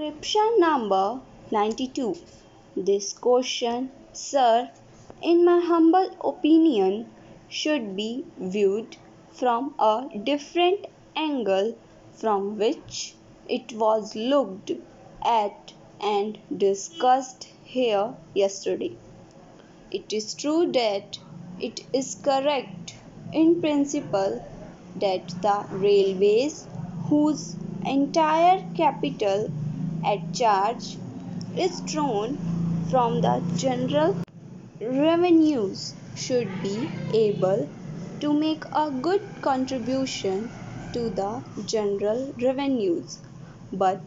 Transcription number 92. This question, sir, in my humble opinion, should be viewed from a different angle from which it was looked at and discussed here yesterday. It is true that it is correct in principle that the railways, whose entire capital at charge is drawn from the general revenues, should be able to make a good contribution to the general revenues. But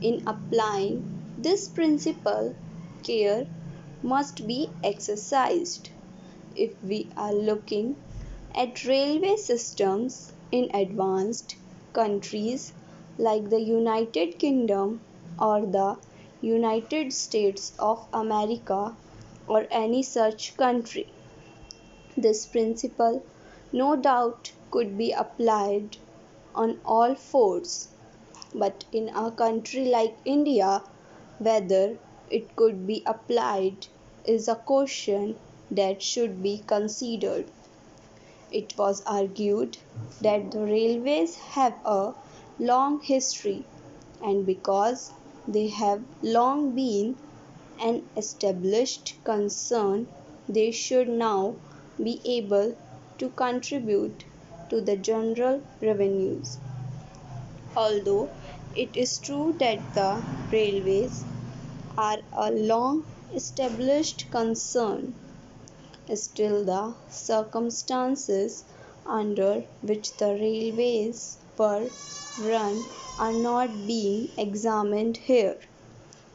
in applying this principle, care must be exercised. If we are looking at railway systems in advanced countries like the United Kingdom or the United States of America or any such country, this principle no doubt could be applied on all fours. But in a country like India, whether it could be applied is a question that should be considered. It was argued that the railways have a long history, and because they have long been an established concern, they should now be able to contribute to the general revenues. Although it is true that the railways are a long established concern, still the circumstances under which the railways were run are not being examined here.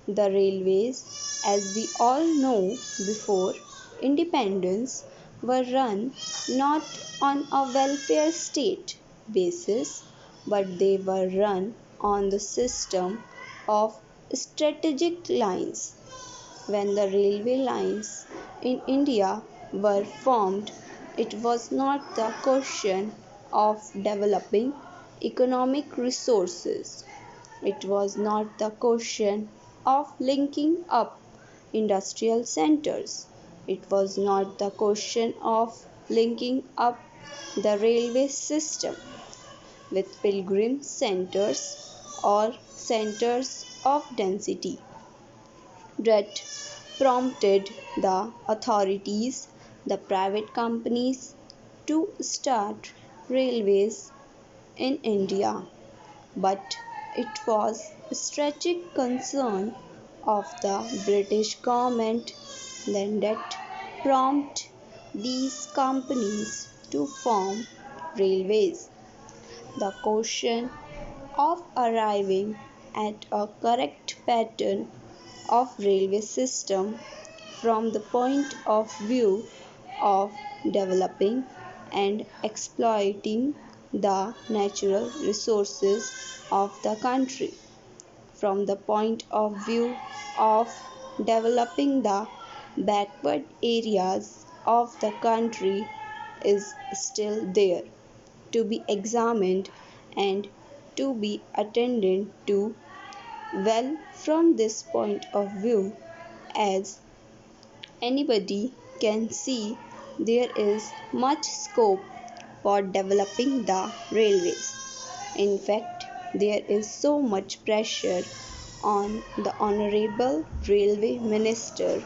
The railways, as we all know before independence, were run not on a welfare state basis, but they were run on the system of strategic lines. When the railway lines in India were formed, it was not the question of developing economic resources. It was not the question of linking up industrial centers. It was not the question of linking up the railway system with pilgrim centers or centers of density that prompted the authorities, the private companies, to start railways in India. But it was a strategic concern of the British government then that prompted these companies to form railways. The question of arriving at a correct pattern of railway system from the point of view of developing and exploiting the natural resources of the country, from the point of view of developing the backward areas of the country, is still there to be examined and to be attended to. Well, from this point of view, as anybody can see, there is much scope for developing the railways. In fact, there is so much pressure on the Honorable Railway Minister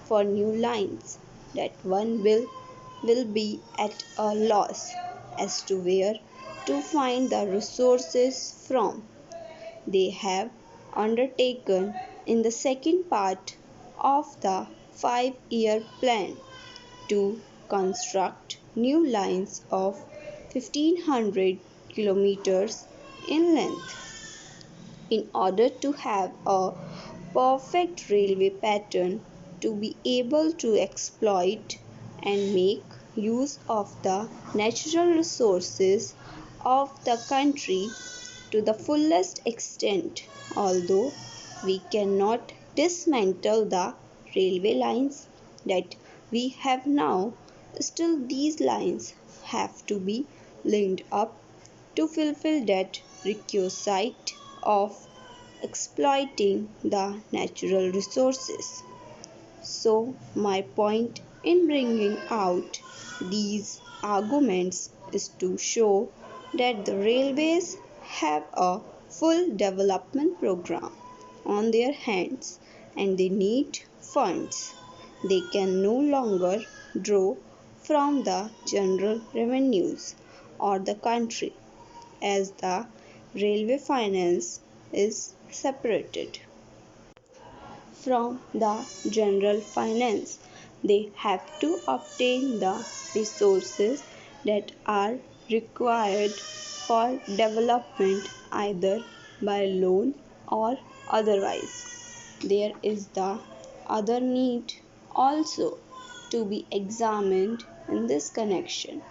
for new lines that one will be at a loss as to where to find the resources from. They have undertaken in the second part of the 5-year plan to construct new lines of 1500 kilometers in length. In order to have a perfect railway pattern to be able to exploit and make use of the natural resources of the country to the fullest extent, although we cannot dismantle the railway lines that we have now, still these lines have to be linked up to fulfill that requisite of exploiting the natural resources. So, my point in bringing out these arguments is to show that the railways have a full development program on their hands and they need funds. They can no longer draw from the general revenues or the country as the railway finance is separated from the general finance. They have to obtain the resources that are required for development either by loan or otherwise. There is the other need also to be examined in this connection,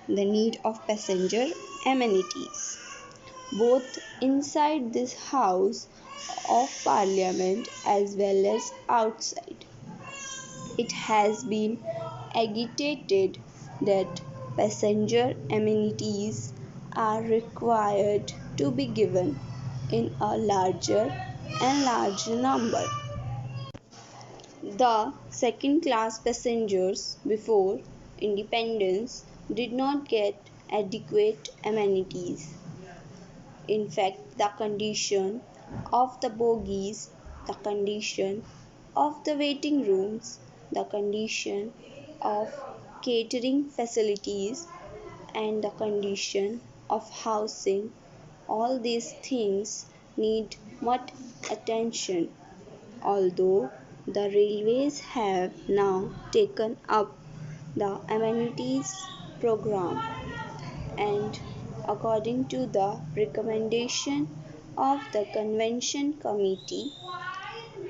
the need of passenger amenities. Both inside this House of Parliament as well as outside, it has been agitated that passenger amenities are required to be given in a larger and larger number. The second class passengers before independence did not get adequate amenities. In fact, the condition of the bogies, the condition of the waiting rooms, the condition of catering facilities, and the condition of housing, all these things need much attention. Although the railways have now taken up the amenities program and according to the recommendation of the convention committee,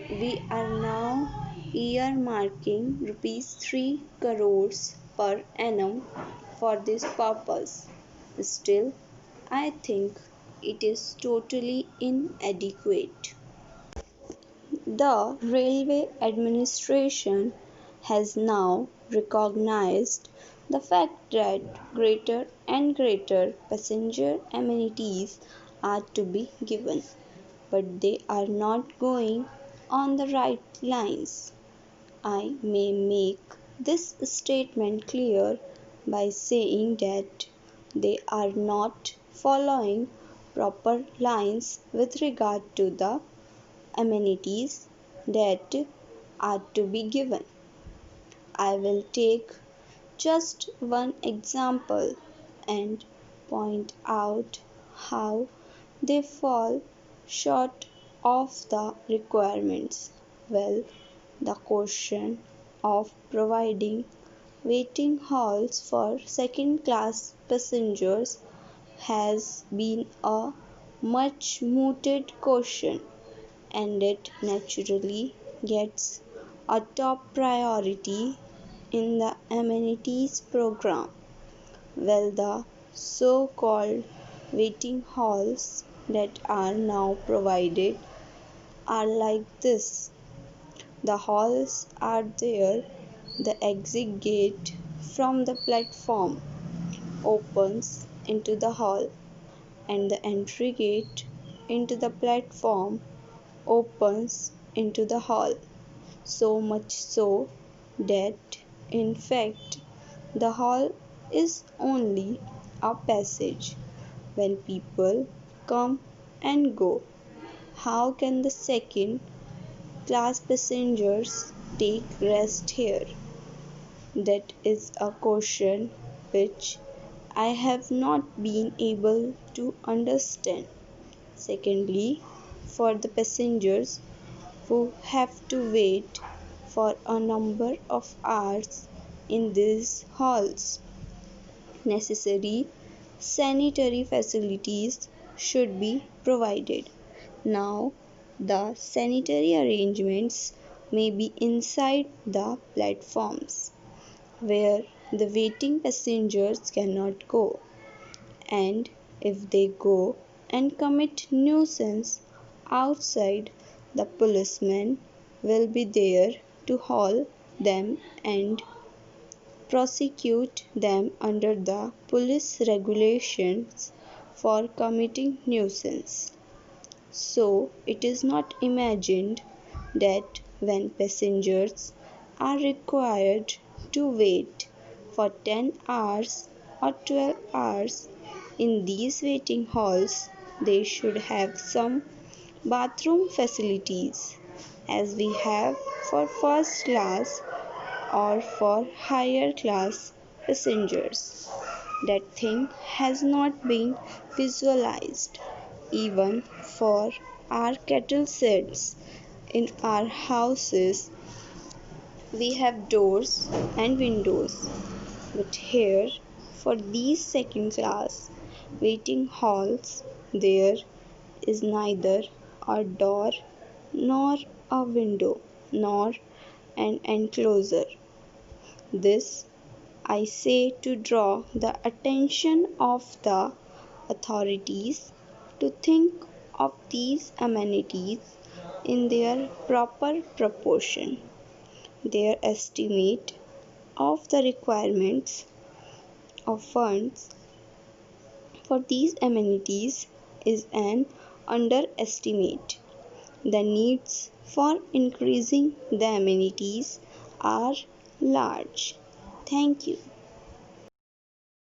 we are now earmarking rupees 3 crores per annum for this purpose. Still, I think it is totally inadequate. The railway administration has now recognized the fact that greater and greater passenger amenities are to be given, but they are not going on the right lines. I may make this statement clear by saying that they are not following proper lines with regard to the amenities that are to be given. I will take just one example and point out how they fall short of the requirements. Well, the question of providing waiting halls for second class passengers has been a much mooted question and it naturally gets a top priority in the amenities program. Well, the so called waiting halls that are now provided are like this. The halls are there, the exit gate from the platform opens into the hall, and the entry gate into the platform opens into the hall. So much so that, in fact, the hall is only a passage when people come and go. How can the second class passengers take rest here? That is a question which I have not been able to understand. Secondly, for the passengers who have to wait for a number of hours in these halls, necessary sanitary facilities should be provided. Now, the sanitary arrangements may be inside the platforms where the waiting passengers cannot go, and if they go and commit nuisance outside, the policemen will be there to haul them and prosecute them under the police regulations for committing nuisance. So it is not imagined that when passengers are required to wait for 10 hours or 12 hours in these waiting halls, they should have some bathroom facilities as we have for first class or for higher class passengers. That thing has not been visualized even for our cattle sheds in our houses. We have doors and windows, but here for these second class waiting halls there is neither a door nor a window nor an enclosure. This I say to draw the attention of the authorities to think of these amenities in their proper proportion. Their estimate of the requirements of funds for these amenities is an underestimate. The needs for increasing the amenities are large. Thank you.